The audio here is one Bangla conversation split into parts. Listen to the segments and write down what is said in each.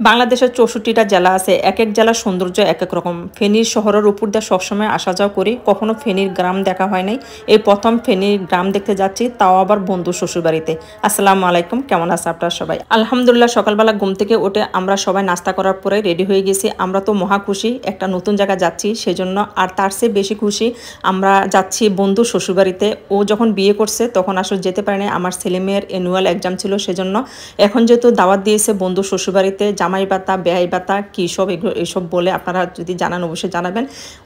বাংলাদেশের ৬৪টা জেলা আছে, এক এক জেলার সৌন্দর্য এক এক রকম। ফেনীর শহরের উপর দিয়ে সবসময় আসা যাওয়া করি, কখনো ফেনীর গ্রাম দেখা হয় নাই। এই প্রথম ফেনীর গ্রাম দেখতে যাচ্ছি, তাও আবার বন্ধু শ্বশুরবাড়িতে। আসসালামু আলাইকুম, কেমন আছে আপনারা সবাই? আলহামদুলিল্লাহ, সকালবেলা ঘুম থেকে উঠে আমরা সবাই নাস্তা করার পরে রেডি হয়ে গেছি। আমরা তো মহা খুশি, একটা নতুন জায়গা যাচ্ছি সেজন্য। আর তার চেয়ে বেশি খুশি আমরা যাচ্ছি বন্ধু শ্বশুরবাড়িতে। ও যখন বিয়ে করছে তখন আসলে যেতে পারেনি, আমার ছেলে মেয়ের অ্যানুয়াল এক্সাম ছিল সেজন্য। এখন যেহেতু দাওয়াত দিয়েছে বন্ধু শ্বশুরবাড়িতে, জামাই ভাতা বেহাই ভাতা কী সব এইসব বলে, আপনারা যদি জানান অবশ্যই জানাবেন।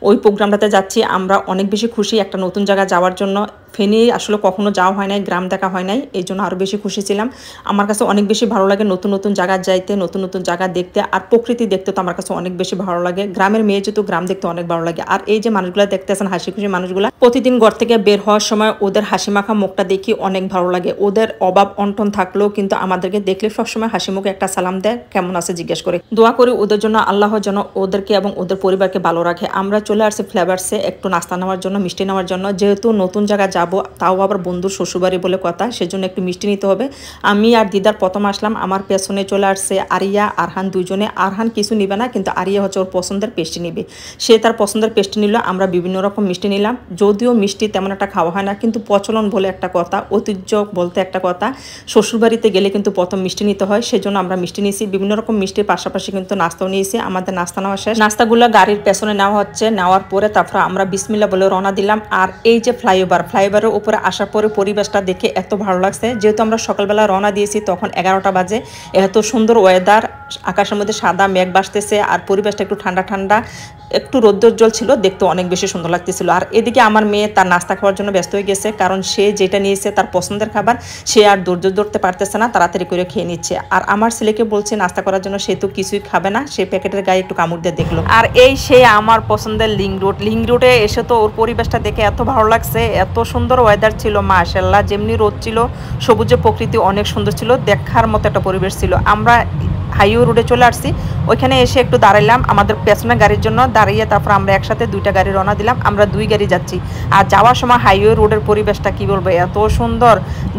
ওই প্রোগ্রামটাতে যাচ্ছি আমরা, অনেক বেশি খুশি একটা নতুন জায়গা যাওয়ার জন্য। ফেনী আসলে কখনো যাওয়া হয় নাই, গ্রাম দেখা হয় নাই, এই জন্য আরও বেশি খুশি ছিলাম। আমার কাছে অনেক বেশি ভালো লাগে নতুন নতুন জায়গা যাইতে, নতুন নতুন জায়গা দেখতে। আর প্রকৃতি দেখতে তো আমার কাছে অনেক বেশি ভালো লাগে। গ্রামের মেয়ে যেহেতু গ্রাম দেখতে অনেক ভালো লাগে। আর এই যে মানুষগুলো দেখতেছেন হাসি খুশি মানুষগুলা, প্রতিদিন ঘর থেকে বের হওয়ার সময় ওদের হাসি মাখা মুখটা দেখি অনেক ভালো লাগে। ওদের অভাব অনটন থাকলেও কিন্তু আমাদেরকে দেখলে সবসময় হাসি মুখে একটা সালাম দেয়, কেমন আছে জিজ্ঞেস করে। দোয়া করি ওদের জন্য, আল্লাহ যেন ওদেরকে এবং ওদের পরিবারকে ভালো রাখে। আমরা চলে আসছি ফ্লেভার্সে একটু নাস্তা নেওয়ার জন্য, মিষ্টি নেওয়ার জন্য। যেহেতু নতুন জায়গা যাব, তাও আবার বন্ধুর শ্বশুরবাড়ি বলে কথা, সেজন্য একটু মিষ্টি নিতে হবে। আমি আর দিদার প্রথম আসলাম, আমার পেছনে চলে আসছে আরিয়া আরহান দুইজনে। আরহান কিছু নিবে না, কিন্তু আরিয়া হচ্ছে ওর পছন্দের পেস্ট্রি নিবে। সে তার পছন্দের পেস্ট্রি নিল, আমরা বিভিন্ন রকম মিষ্টি নিলাম। যদিও মিষ্টি তেমন একটা খাওয়া হয় না, কিন্তু প্রচলন বলে একটা কথা, ঐতিহ্য বলতে একটা কথা, শ্বশুরবাড়িতে গেলে কিন্তু প্রথম মিষ্টি নিতে হয়, সেজন্য আমরা মিষ্টি নিয়েছি। বিভিন্ন রকম মিষ্টির পাশাপাশি কিন্তু নাস্তাও নিয়েছি। আমাদের নাস্তা নেওয়া শেষ, নাস্তাগুলো গাড়ির পেছনে নেওয়া হচ্ছে। নেওয়ার পরে তারপর আমরা বিসমিল্লাহ বলে রওনা দিলাম। আর এই যে ফ্লাইওভারের উপরে আসার পরে পরিবেশটা দেখে এত ভালো লাগছে। যেহেতু আমরা সকালবেলা রওনা দিয়েছি, তখন 11টা বাজে, এত সুন্দর ওয়েদার, আকাশের মধ্যে সাদা মেঘ ভাসতেছে, আর পরিবেশটা একটু ঠান্ডা ঠান্ডা, একটু রৌদ্রোজ্জ্বল ছিল, দেখতে অনেক বেশি সুন্দর লাগতেছিল। আর এদিকে আমার মেয়ে তার নাস্তা খাওয়ার জন্য ব্যস্ত হয়ে গেছে, কারণ সে যেটা নিয়েছে তার পছন্দের খাবার, সে আর ধৈর্য ধরতে পারতেছে না, তাড়াতাড়ি করে খেয়ে নিচ্ছে। আর আমার ছেলেকে বলছে নাস্তা করার জন্য, সে তো কিছুই খাবে না, সে প্যাকেটের গায়ে একটু কামড় দিয়ে দেখলো। আর এই সে আমার পছন্দের লিং রোডে এসে তো ওর পরিবেশটা দেখে এত ভালো লাগছে, এত সুন্দর ওয়েদার ছিল মাশাআল্লাহ। যেমনি রোদ ছিল, সবুজে প্রকৃতি অনেক সুন্দর ছিল, দেখার মতো একটা পরিবেশ ছিল। আমরা হাইওয়ে রোডে চলে আসছি, ওইখানে এসে একটু দাঁড়াইলাম আমাদের পেছনে গাড়ির জন্য। দাঁড়িয়ে তারপর আমরা একসাথে দুইটা গাড়ি রওনা দিলাম, আমরা দুই গাড়ি যাচ্ছি। আর যাওয়ার সময় হাইওয়ে রোডের পরিবেশটা কি বলবো, এত সুন্দর।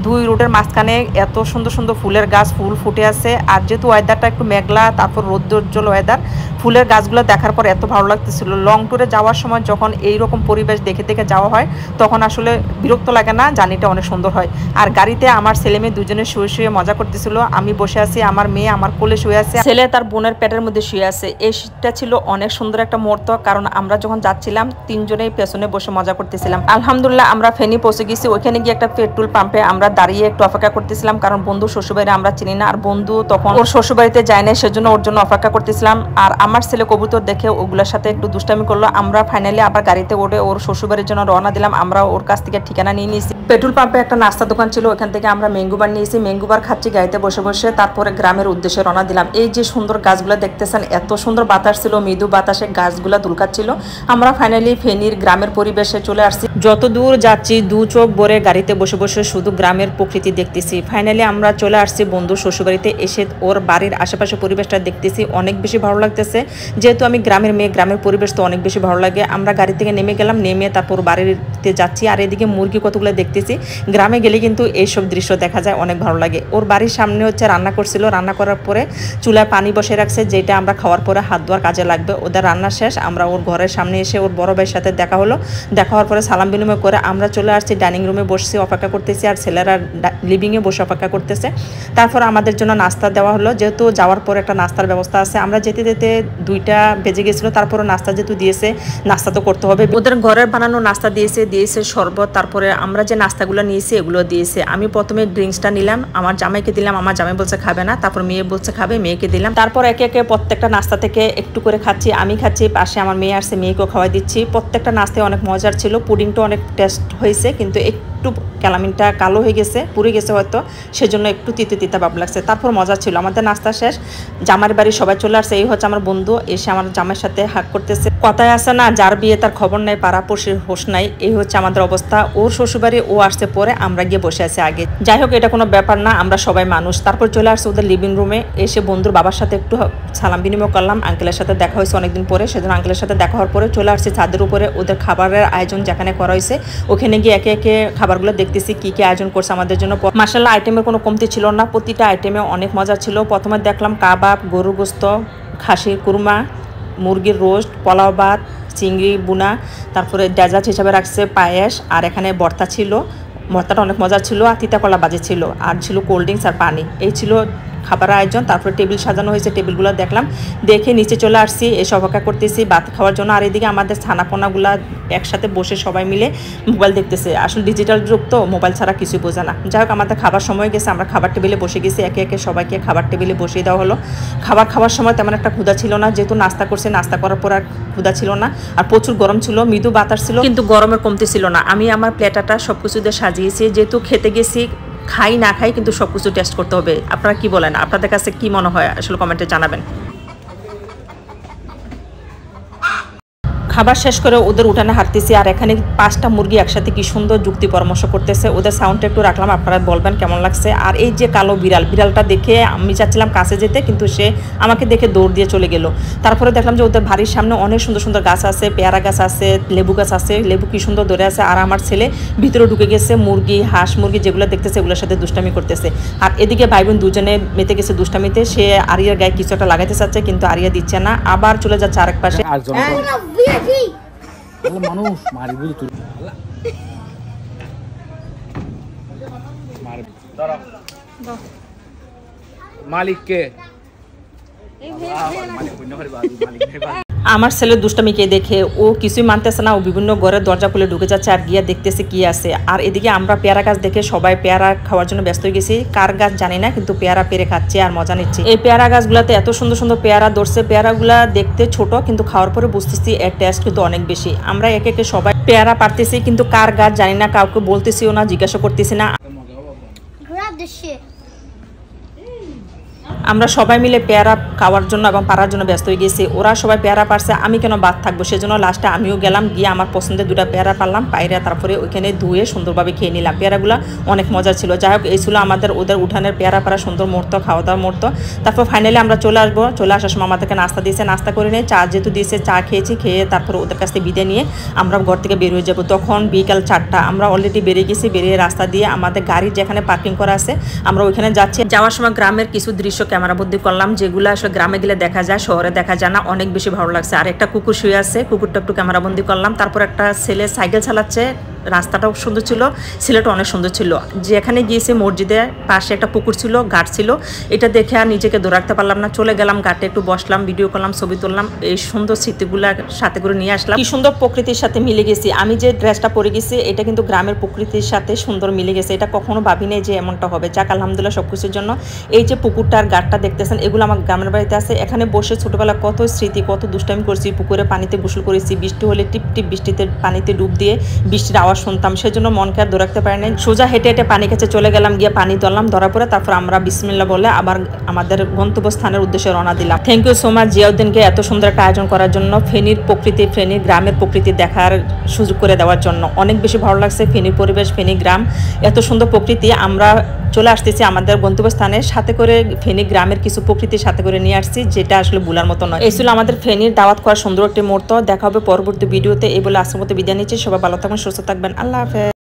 দুই রোডের মাঝখানে এত সুন্দর সুন্দর ফুলের গাছ, ফুল ফুটে আছে। আর যেহেতু ওয়েদারটা একটু মেঘলা, তারপর রৌদ্রোজ্জ্বল ওয়েদার, ফুলের গাছগুলো দেখার পর এত ভালো লাগতেছিল। লং ট্যুরে যাওয়ার সময় যখন এইরকম পরিবেশ দেখে দেখে যাওয়া হয়, তখন আসলে বিরক্ত লাগে না, জার্নিটা অনেক সুন্দর হয়। আর গাড়িতে আমার ছেলে মেয়ে দুজনে শুয়ে শুয়ে মজা করতেছিল। আমি বসে আছি, আমার মেয়ে আমার কোলে শুয়ে আছে, ছেলে তার বোনের পেটের মধ্যে শুয়ে আছে। এইটা ছিল অনেক সুন্দর একটা মুহূর্ত, কারণ আমরা যখন যাচ্ছিলাম তিনজনেই পেছনে বসে মজা করতেছিলাম। আলহামদুলিল্লাহ আমরা ফেনী পৌঁছে গেছি। ওইখানে গিয়ে একটা পেট্রোল পাম্পে আমরা দাঁড়িয়ে একটু অপেক্ষা করতেছিলাম, কারণ বন্ধু শ্বশুরবাড়ি আমরা চিনি না, আর বন্ধু তখন ওর শ্বশুরবাড়িতে যায় না, সেজন্য ওর জন্য অপেক্ষা করতেছিলাম। আর আমার ছেলে কবুতর দেখে ওগুলোর সাথে একটু দুষ্টামি করলো। আমরা ফাইনালি আবার গাড়িতে ওঠে ওর শ্বশুরবাড়ির জন্য রওনা দিলাম। আমরা ওর কাছ থেকে ঠিকানা নিয়ে নিয়েছি। পেট্রোল পাম্পে একটা নাস্তা দোকান ছিল, ওখান থেকে আমরা ম্যাঙ্গোবার নিয়েছি। ম্যাঙ্গোবার খাচ্ছি গাড়িতে বসে বসে, তারপরে গ্রামের উদ্দেশ্যে রওনা দিলাম। এই যে সুন্দর গাছগুলো দেখতেছেন, এত সুন্দর বাতাস ছিল, মৃদু বাতাসে গাছগুলা দুলকাচ্ছিল। আমরা ফাইনালি ফেনীর গ্রামের পরিবেশে চলে আসছি। যত দূর যাচ্ছি দু চোখ ভরে গাড়িতে বসে বসে শুধু গ্রামের প্রকৃতি দেখতেছি। ফাইনালি আমরা চলে আসছি বন্ধু শ্বশুরবাড়িতে। এসে ওর বাড়ির আশেপাশে পরিবেশটা দেখতেছি, অনেক বেশি ভালো লাগতেছে। যেহেতু আমি গ্রামের মেয়ে, গ্রামের পরিবেশ তো অনেক বেশি ভালো লাগে। আমরা গাড়ি থেকে নেমে গেলাম, নেমে তারপর বাড়িতে যাচ্ছি। আর এদিকে মুরগি কতগুলো দেখতেছি। গ্রামে গেলে কিন্তু এইসব দৃশ্য দেখা যায়, অনেক ভালো লাগে। ওর বাড়ির সামনে হচ্ছে রান্না করছিল, রান্না করার পরে চুলায় পানি বসে রাখছে, যেটা আমরা খাওয়ার পরে হাত ধোয়ার কাজে লাগবে। ওদের রান্না শেষ, আমরা ওর ঘরের সামনে এসে ওর বড় ভাইয়ের সাথে দেখা হলো। দেখা হওয়ার পরে সালাম বিনিময় করে আমরা চলে আসছি ডাইনিং রুমে, বসছি অপেক্ষা করতেছি। আর ছেলেরা লিভিংয়ে বসে অপেক্ষা করতেছে। তারপর আমাদের জন্য নাস্তা দেওয়া হলো, যেহেতু যাওয়ার পরে একটা নাস্তার ব্যবস্থা আছে। আমরা যেতে যেতে 2টা বেজে গেছিলো, তারপরে নাস্তা যেহেতু দিয়েছে, নাস্তা তো করতে হবে। ওদের ঘরের বানানো নাস্তা দিয়েছে শরবত, তারপরে আমরা যে নাস্তাগুলো নিয়েছি এগুলো দিয়েছে। আমি প্রথমে ড্রিঙ্কসটা নিলাম, আমার জামাইকে দিলাম, আমার জামাই বলছে খাবে না, তারপর মেয়ে বলছে খাবে, মেয়েকে দিলাম। তারপর একে একে প্রত্যেকটা নাস্তা থেকে একটু করে খাচ্ছি। আমি খাচ্ছি, পাশে আমার মেয়ে আসছে, মেয়েকেও খাওয়াই দিচ্ছি। প্রত্যেকটা নাস্তায় অনেক মজার ছিল। পুডিংটা অনেক টেস্ট হয়েছে, কিন্তু একটু ক্যালামিনটা কালো হয়ে গেছে, পুড়ে গেছে হয়তো, সেজন্য একটু তিতে তিতা ভাব লাগছে। তারপর মজা ছিল। আমাদের নাস্তা শেষ, জামার বাড়ি সবাই চলে আসছে। এই হচ্ছে আমার বন্ধু, এসে আমার জামাইয়ের সাথে হাগ করতেছে। কথায় আছে না, যার বিয়ে তার খবর নাই, পাড়াপড়শির হোশ নাই। এই হচ্ছে আমাদের অবস্থা। ওর শ্বশুরবাড়ি ও আসছে পরে, আমরা গিয়ে বসে আছি আগে। যাই হোক, এটা কোনো ব্যাপার না, আমরা সবাই মানুষ। তারপর চলে আসছে ওদের লিভিং রুমে, এসে বন্ধুর বাবার সাথে একটু সালাম বিনিময় করলাম। আঙ্কেলের সাথে দেখা হয়েছে অনেকদিন পরে, সেজন্য আঙ্কেলের সাথে দেখা হওয়ার পরে চলে আসছে ছাদের উপরে। ওদের খাবারের আয়োজন যেখানে করা হয়েছে, ওখানে গিয়ে একে একে খাবারগুলো দেখতেছি কি কি আয়োজন করছে আমাদের জন্য। মাশাআল্লাহ আইটেমের কোনো কমতি ছিল না, প্রতিটা আইটেমে অনেক মজা ছিল। প্রথমে দেখলাম কাবাব, গরুর গোস্ত, খাসির কুরমা, মুরগির রোস্ট, পোলাও ভাত, চিংড়ি বুনা, তারপরে ডেজার্ট হিসাবে রাখছে পায়েস, আর এখানে ভর্তা ছিল। ভর্তাটা অনেক মজা ছিল, আর তিতা কলা বাজে ছিল, আর ছিল কোল্ড ড্রিঙ্কস আর পানি। এই ছিল খাবার আয়োজন। তারপরে টেবিল সাজানো হয়েছে, টেবিলগুলো দেখলাম, দেখে নিচে চলে আসছি, এসে অপেক্ষা করতেছি ভাত খাওয়ার জন্য। আর এদিকে আমাদের ছানাপোনাগুলা একসাথে বসে সবাই মিলে মোবাইল দেখতেছে। আসলে ডিজিটাল যুগ তো, মোবাইল ছাড়া কিছুই বোঝে না। যাই হোক, আমাদের খাবার সময় গেছে, আমরা খাবার টেবিলে বসে গেছি, একে একে সবাইকে খাবার টেবিলে বসিয়ে দেওয়া হলো। খাবার খাওয়ার সময় তেমন একটা ক্ষুধা ছিল না, যেহেতু নাস্তা করছে, নাস্তা করার পর আর ক্ষুধা ছিল না। আর প্রচুর গরম ছিল, মৃদু বাতাস ছিল, কিন্তু গরমের কমতি ছিল না। আমি আমার প্লেটাটা সব কিছু দিয়ে সাজিয়েছি, যেহেতু খেতে গেছি, খাই না খাই কিন্তু সব কিছু টেস্ট করতে হবে। আপনারা কি বলেন? আপনাদের কাছে কি মনে হয় আসলে কমেন্টে জানাবেন। খাবার শেষ করে ওদের উঠানে হাঁটতেছি, আর এখানে 5টা মুরগি একসাথে কি সুন্দর যুক্তি পরামর্শ করতেছে। ওদের সাউন্ডটা একটু রাখলাম, আপনারা বলবেন কেমন লাগছে। আর এই যে কালো বিড়াল, বিড়ালটা দেখে আমি চাচ্ছিলাম কাছে যেতে, কিন্তু সে আমাকে দেখে দৌড় দিয়ে চলে গেল। তারপরে দেখলাম যে ওদের বাড়ির সামনে অনেক সুন্দর সুন্দর গাছ আছে, পেয়ারা গাছ আছে, লেবু গাছ আছে, লেবু কি সুন্দর ধরে আছে। আর আমার ছেলে ভিতরে ঢুকে গেছে, মুরগি, হাঁস মুরগি যেগুলো দেখতেছে এগুলোর সাথে দুষ্টামি করতেছে। আর এদিকে ভাই বোন দুজনে মেতে গেছে দুষ্টামিতে। সে আরিয়ার গায়ে কিছু একটা লাগাইতে চাচ্ছে, কিন্তু আরিয়া দিচ্ছে না, আবার চলে যাচ্ছে আরেক পাশে। মানুষ মারি বুঝি তুই মালিককে আমার ছেলের দুষ্টামিকে দেখে ও কিছুই মানতেছে না, ও বিভিন্ন ঘরের দরজা খুলে ঢুকে যাচ্ছে আর গিয়ে দেখতেছে কি আছে। আর এদিকে আমরা পেয়ারা গাছ দেখে সবাই পেয়ারা খাওয়ার জন্য ব্যস্ত হয়ে গেছি। কার গাছ জানি না, কিন্তু পেয়ারা পেরে খাচ্ছে আর মজা নিচ্ছে। এই পেয়ারা গাছগুলাতে এত সুন্দর সুন্দর পেয়ারা ধরছে। পেয়ারাগুলা দেখতে ছোট, কিন্তু খাওয়ার পরে বুঝতেছি এর টেস্ট কিন্তু অনেক বেশি। আমরা একে একে সবাই পেয়ারা পারতেছি, কিন্তু কার গাছ জানি না, কাউকে বলতেছিও না, জিজ্ঞাসা করতেছি না। আমরা সবাই মিলে পেয়ারা খাওয়ার জন্য এবং পারার জন্য ব্যস্ত হয়ে গেছি। ওরা সবাই পেয়ারা পারছে, আমি কেন বাদ থাকবো, সেজন্য লাস্টে আমিও গেলাম, গিয়ে আমার পছন্দের 2টা পেয়ারা পারলাম, পাইরা তারপরে ওইখানে ধুয়ে সুন্দরভাবে খেয়ে নিলাম। পেয়ারাগুলো অনেক মজা ছিল। যাই হোক, এই ছিল আমাদের ওদের উঠানের পেয়ারা পাড়া সুন্দর মুহূর্ত, খাওয়া দাওয়ার মুহূর্ত। তারপর ফাইনালি আমরা চলে আসবো। চলে আসার সময় আমাদেরকে নাস্তা দিয়েছে, নাস্তা করে নিয়ে চা যেহেতু দিয়েছে, চা খেয়েছি, খেয়ে তারপর ওদের কাছ থেকে বিদায় নিয়ে আমরা ঘর থেকে বের হয়ে যাবো। তখন বিকাল 4টা, আমরা অলরেডি বেরিয়ে গেছি। বেরিয়ে রাস্তা দিয়ে আমাদের গাড়ি যেখানে পার্কিং করা আছে আমরা ওইখানে যাচ্ছি। যাওয়ার সময় গ্রামের কিছু দৃশ্য ক্যামেরাবন্দি করলাম, যেগুলো আসলে গ্রামে গেলে দেখা যায়, শহরে দেখা যায় না। অনেক বেশি ভালো লাগছে। আর একটা কুকুর শুয়ে আছে, কুকুরটা একটু ক্যামেরাবন্দি করলাম। তারপর একটা ছেলে সাইকেল চালাচ্ছে, রাস্তাটাও সুন্দর ছিল, ছেলেটা অনেক সুন্দর ছিল। যেখানে গিয়েছে মসজিদের পাশে একটা পুকুর ছিল, ঘাট ছিল, এটা দেখে আর নিজেকে ধরে রাখতে পারলাম না, চলে গেলাম ঘাটে, একটু বসলাম, ভিডিও করলাম, ছবি তুললাম। এই সুন্দর স্মৃতিগুলা সাথে করে নিয়ে আসলাম। কি সুন্দর প্রকৃতির সাথে মিলে গেছি। আমি যে ড্রেসটা পরে গেছি এটা কিন্তু গ্রামের প্রকৃতির সাথে সুন্দর মিলে গেছে। এটা কখনো ভাবি নাই যে এমনটা হবে। যাক আলহামদুলিল্লাহ সবকিছুর জন্য। এই যে পুকুরটার ঘাটটা দেখতেছেন, এগুলো আমার গ্রামের বাড়িতে আছে। এখানে বসে ছোটবেলা কত স্মৃতি, কত দুষ্টামি করছি, পুকুরে পানিতে গোসল করেছি, বৃষ্টি হলে টিপ টিপ বৃষ্টিতে পানিতে ডুব দিয়ে বৃষ্টির আওয়াজ শুনতাম, সেজন্য মনকে আর ধরে রাখতে পারি নাই। সোজা হেঁটে হেঁটে পানি কাছে চলে গেলাম, গিয়ে পানি ধরলাম, ধরার পরে তারপর আমরা বিসমিল্লাহ বলে আবার আমাদের গন্তব্যস্থানের উদ্দেশ্যে রওনা দিলাম। থ্যাংক ইউ সো মাচ জিয়াউদ্দিনকে এত সুন্দর একটা আয়োজন করার জন্য, ফেনীর প্রকৃতি, ফেনীর গ্রামের প্রকৃতি দেখার সুযোগ করে দেওয়ার জন্য। অনেক বেশি ভালো লাগছে ফেনীর পরিবেশ, ফেনী গ্রাম, এত সুন্দর প্রকৃতি। আমরা চলে আসতেছি আমাদের গন্তব্যস্থানে, সাথে করে ফেনী গ্রামের কিছু প্রকৃতির সাথে করে নিয়ে আসছি, যেটা আসলে ভুলার মতো নয়। এই ছিল আমাদের ফেনীর দাওয়াত করার সুন্দর একটি মুহূর্ত। দেখা হবে পরবর্তী ভিডিওতে। এই বলে আজকের মতো বিদায় নিচ্ছি। সবাই ভালো থাকবেন, সুস্থ থাকবেন। আল্লাহ হাফেজ।